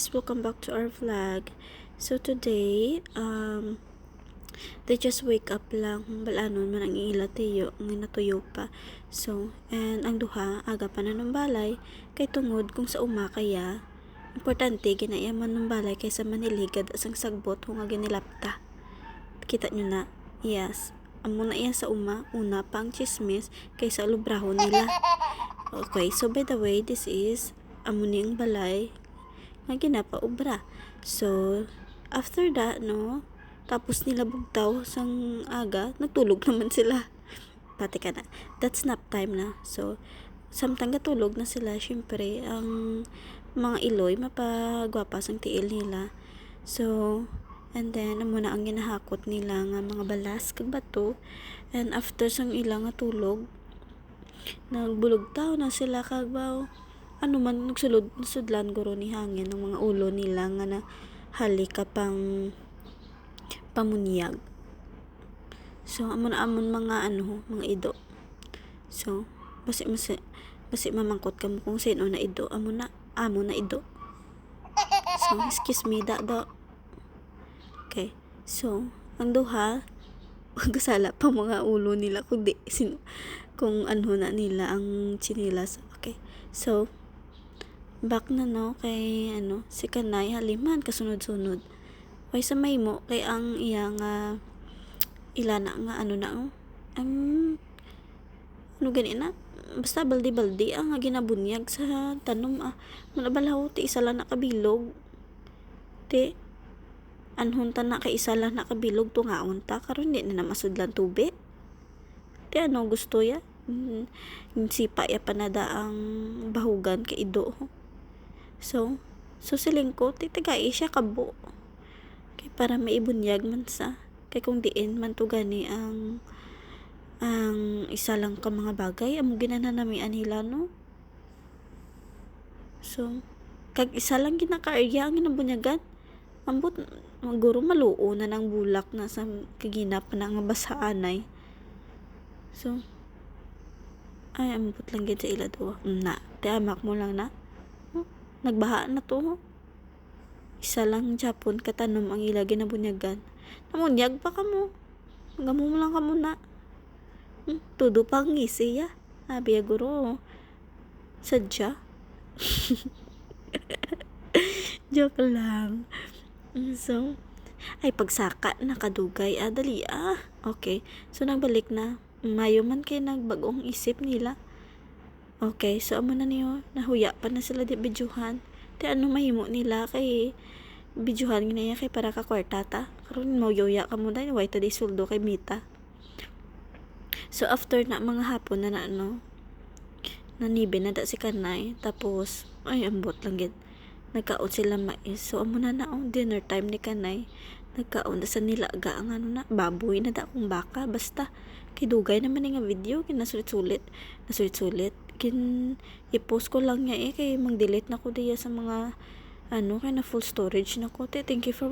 guys, welcome back to our vlog. So today, they just wake up lang balanon man ang ila tiyo nga natuyo pa. So, and ang duha aga pa na ng balay kay tungod kung sa uma kaya importante ginayaman ng balay kaysa maniligad asang sagbot kung nga ginilapta. Kita nyo na? Yes. Amo na iya sa uma, una pang chismis kaysa lubrahon nila. Okay, so by the way, this is amo ning balay nga ginapaubra. So, after that, no, tapos nila bugtaw sang aga, nagtulog naman sila. Pati ka na. That's nap time na. So, samtang gatulog na sila, syempre, ang mga iloy, mapagwapas ang tiil nila. So, and then, amo na ang ginahakot nila nga mga balas kag bato. And after sang ilang nga tulog, nagbulugtaw na sila kag baw ano man nagsudlan guro ni hangin ng mga ulo nila nga na halika pang pamunyag. So amon mga mga ido. So basi mamangkot kamo kung sino na ido, amo na ido. So excuse me da. Okay. So ang duha magkasala pa mga ulo nila kundi kung ano na nila ang chinilas. Okay. So back na no kay si Kanay haliman kasunod-sunod. Way sa may mo kay ang iya nga ilana nga ang gani na basta baldi ang ginabunyag sa tanom manabalaw ti isa lang nakabilog ti anhon ta na kay isa lang nakabilog tungaon ta karon di na masudlan tubig ti gusto ya sipa ya panada ang bahugan kay ido. So siling ko titigay siya kabo kay para maibunyag man sa kay kung diin man to gani ang isa lang ka mga bagay amo ginananamian nila no. So kag isa lang ginakaarya ang ginabunyagan ambot maguro maluo na ng bulak na sa kaginap na nga basaanay. So ay ambot lang gid sa ila duwa na tiamak mo lang na nagbaha na to. Isa lang Japon katanom ang ila ginabunyagan. Namunyag pa kamo. Gamo mo lang kamo na. Tudo pa ngisi ya. Abi guro. Sadya. Joke lang. So, ay pagsaka nakadugay dali Okay. So nagbalik na. Mayo man kay nagbagong isip nila. Okay, so amo na niyo nahuya pa na sila di bidyuhan. Ti mahimo nila kay bidyuhan ginaya kay para ka kwartata. Karon mo yoya ka mo dai way ta di suldo kay mita. So after na mga hapon na nanibe na da si Kanay tapos ay ambot lang gid. Nagkaon sila mais. So amo na dinner time ni Kanay. Nagkaon na sa nilaga ang baboy na da kung baka basta kidugay naman nga video kinasulit-sulit kin i-post ko lang niya kay mag-delete na ko diya sa mga kay na full storage na ko. Thank you for